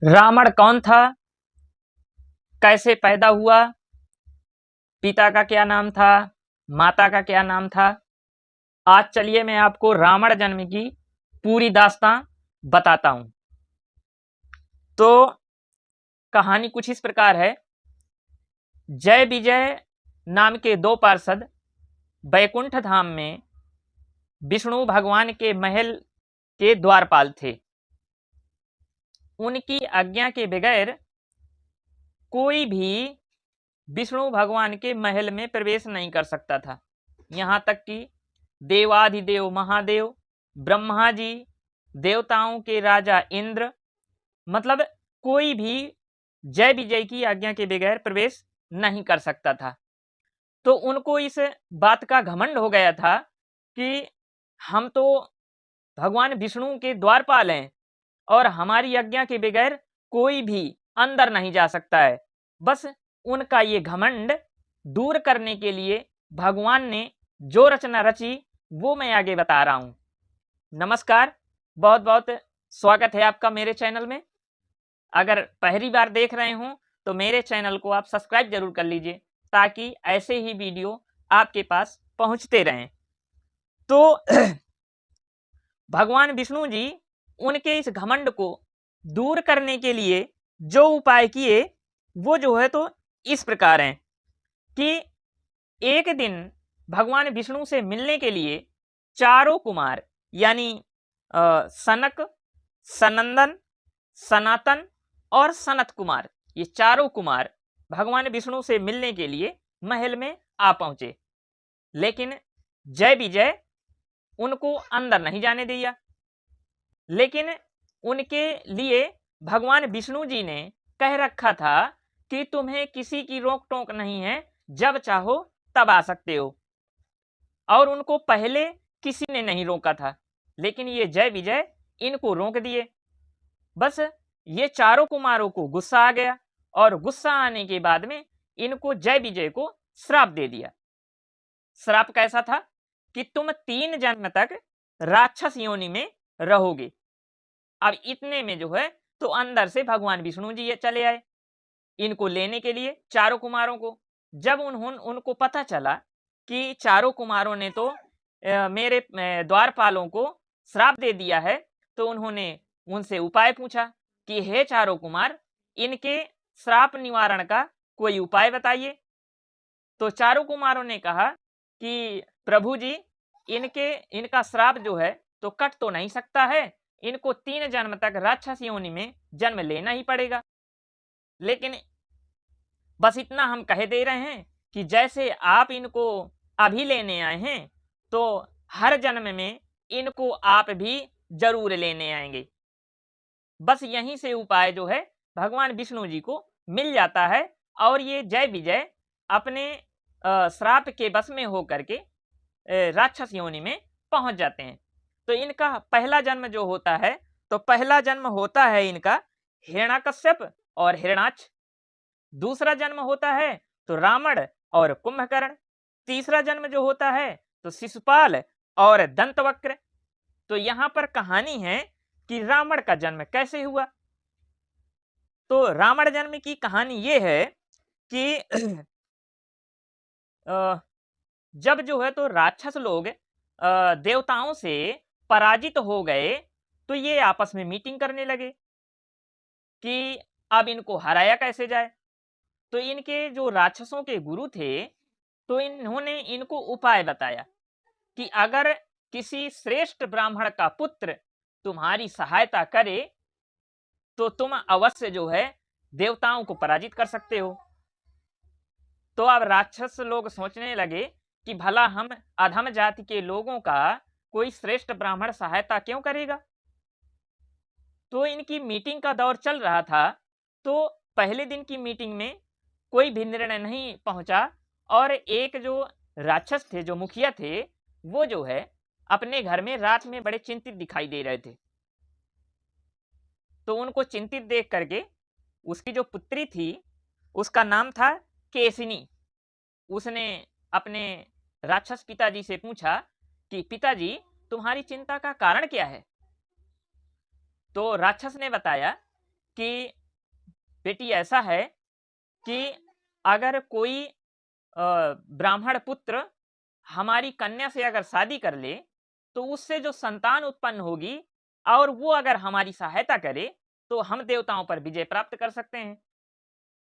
रावण कौन था, कैसे पैदा हुआ, पिता का क्या नाम था, माता का क्या नाम था। आज चलिए मैं आपको रावण जन्म की पूरी दास्तां बताता हूं। तो कहानी कुछ इस प्रकार है। जय विजय नाम के दो पार्षद बैकुंठ धाम में विष्णु भगवान के महल के द्वारपाल थे। उनकी आज्ञा के बगैर कोई भी विष्णु भगवान के महल में प्रवेश नहीं कर सकता था। यहाँ तक कि देवाधिदेव महादेव ब्रह्मा जी, देवताओं के राजा इंद्र, मतलब कोई भी जय विजय की आज्ञा के बगैर प्रवेश नहीं कर सकता था। तो उनको इस बात का घमंड हो गया था कि हम तो भगवान विष्णु के द्वारपाल हैं और हमारी आज्ञा के बगैर कोई भी अंदर नहीं जा सकता है। बस उनका ये घमंड दूर करने के लिए भगवान ने जो रचना रची वो मैं आगे बता रहा हूं। नमस्कार, बहुत बहुत स्वागत है आपका मेरे चैनल में। अगर पहली बार देख रहे हो तो मेरे चैनल को आप सब्सक्राइब जरूर कर लीजिए ताकि ऐसे ही वीडियो आपके पास पहुंचते रहें। तो भगवान विष्णु जी उनके इस घमंड को दूर करने के लिए जो उपाय किए वो जो है तो इस प्रकार हैं कि एक दिन भगवान विष्णु से मिलने के लिए चारों कुमार यानी सनक, सनंदन, सनातन और सनत कुमार, ये चारों कुमार भगवान विष्णु से मिलने के लिए महल में आ पहुंचे। लेकिन जय विजय उनको अंदर नहीं जाने दिया। लेकिन उनके लिए भगवान विष्णु जी ने कह रखा था कि तुम्हें किसी की रोक टोक नहीं है, जब चाहो तब आ सकते हो। और उनको पहले किसी ने नहीं रोका था, लेकिन ये जय विजय इनको रोक दिए। बस ये चारों कुमारों को गुस्सा आ गया और गुस्सा आने के बाद में इनको जय विजय को श्राप दे दिया। श्राप कैसा था कि तुम 3 जन्म तक राक्षस योनि में रहोगे। अब इतने में जो है तो अंदर से भगवान विष्णु जी ये चले आए इनको लेने के लिए, चारों कुमारों को। जब उनको पता चला कि चारों कुमारों ने तो मेरे द्वारपालों को श्राप दे दिया है, तो उन्होंने उनसे उपाय पूछा कि हे चारों कुमार, इनके श्राप निवारण का कोई उपाय बताइए। तो चारों कुमारों ने कहा कि प्रभु जी, इनका श्राप जो है तो कट तो नहीं सकता है, इनको 3 जन्म तक राक्षस योनि में जन्म लेना ही पड़ेगा। लेकिन बस इतना हम कह दे रहे हैं कि जैसे आप इनको अभी लेने आए हैं तो हर जन्म में इनको आप भी जरूर लेने आएंगे। बस यहीं से उपाय जो है भगवान विष्णु जी को मिल जाता है और ये जय विजय अपने श्राप के बस में होकर के राक्षस योनि में पहुंच जाते हैं। तो इनका पहला जन्म जो होता है तो पहला जन्म होता है इनका हिरण्याकश्यप और हिरणाक्ष। दूसरा जन्म होता है तो रावण और कुंभकर्ण। तीसरा जन्म जो होता है तो शिशुपाल और दंतवक्र। तो यहां पर कहानी है कि रावण का जन्म कैसे हुआ। तो रावण जन्म की कहानी यह है कि जब जो है तो राक्षस लोग देवताओं से पराजित हो गए तो ये आपस में मीटिंग करने लगे कि अब इनको हराया कैसे जाए। तो इनके जो राक्षसों के गुरु थे तो इन्होंने इनको उपाय बताया कि अगर किसी श्रेष्ठ ब्राह्मण का पुत्र तुम्हारी सहायता करे तो तुम अवश्य जो है देवताओं को पराजित कर सकते हो। तो अब राक्षस लोग सोचने लगे कि भला हम अधम जाति के लोगों का कोई श्रेष्ठ ब्राह्मण सहायता क्यों करेगा। तो इनकी मीटिंग का दौर चल रहा था। तो पहले दिन की मीटिंग में कोई भी निर्णय नहीं पहुंचा और एक जो राक्षस थे, जो मुखिया थे, वो जो है अपने घर में रात में बड़े चिंतित दिखाई दे रहे थे। तो उनको चिंतित देख करके उसकी जो पुत्री थी उसका नाम था केसिनी, उसने अपने राक्षस पिताजी से पूछा कि पिताजी, तुम्हारी चिंता का कारण क्या है। तो राक्षस ने बताया कि बेटी ऐसा है कि अगर कोई ब्राह्मण पुत्र हमारी कन्या से अगर शादी कर ले तो उससे जो संतान उत्पन्न होगी और वो अगर हमारी सहायता करे तो हम देवताओं पर विजय प्राप्त कर सकते हैं।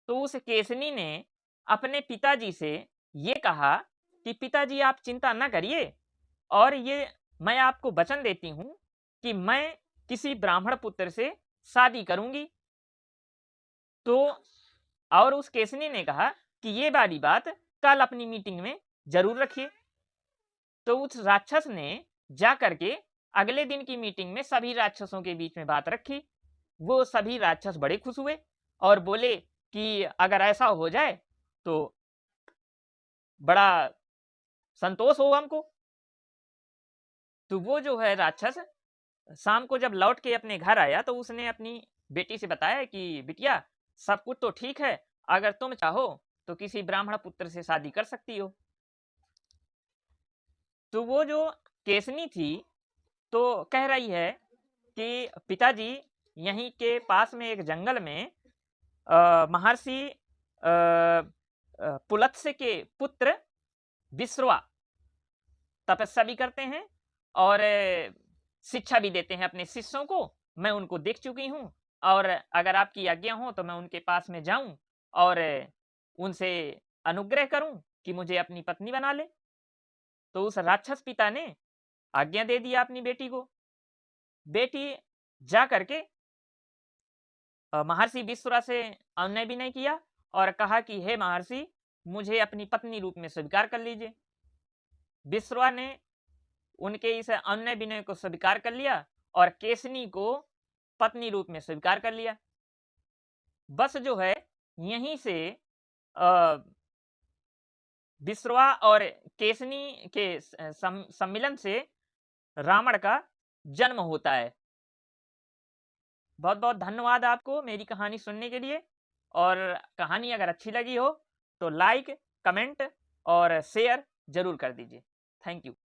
तो उस केसनी ने अपने पिताजी से ये कहा कि पिताजी आप चिंता न करिए, और ये मैं आपको वचन देती हूं कि मैं किसी ब्राह्मण पुत्र से शादी करूंगी। तो और उस केसनी ने कहा कि ये वाली बात कल अपनी मीटिंग में जरूर रखिए। तो उस राक्षस ने जा करके अगले दिन की मीटिंग में सभी राक्षसों के बीच में बात रखी। वो सभी राक्षस बड़े खुश हुए और बोले कि अगर ऐसा हो जाए तो बड़ा संतोष होगा हमको। तो वो जो है राक्षस शाम को जब लौट के अपने घर आया तो उसने अपनी बेटी से बताया कि बिटिया सब कुछ तो ठीक है, अगर तुम चाहो तो किसी ब्राह्मण पुत्र से शादी कर सकती हो। तो वो जो केसनी थी तो कह रही है कि पिताजी यहीं के पास में एक जंगल में महर्षि पुलत्स्य के पुत्र विश्रवा तपस्या भी करते हैं और शिक्षा भी देते हैं अपने शिष्यों को। मैं उनको देख चुकी हूँ और अगर आपकी आज्ञा हो तो मैं उनके पास में जाऊं और उनसे अनुग्रह करूं कि मुझे अपनी पत्नी बना ले। तो उस राक्षस पिता ने आज्ञा दे दिया अपनी बेटी को। बेटी जा करके महर्षि विश्वरा से अन्याय भी नहीं किया और कहा कि हे महर्षि मुझे अपनी पत्नी रूप में स्वीकार कर लीजिए। विश्वरा ने उनके इस अन्य विनय को स्वीकार कर लिया और केसनी को पत्नी रूप में स्वीकार कर लिया। बस जो है यहीं से विश्रवा और केसनी के सम्मिलन से रावण का जन्म होता है। बहुत बहुत धन्यवाद आपको मेरी कहानी सुनने के लिए, और कहानी अगर अच्छी लगी हो तो लाइक, कमेंट और शेयर जरूर कर दीजिए। Thank you.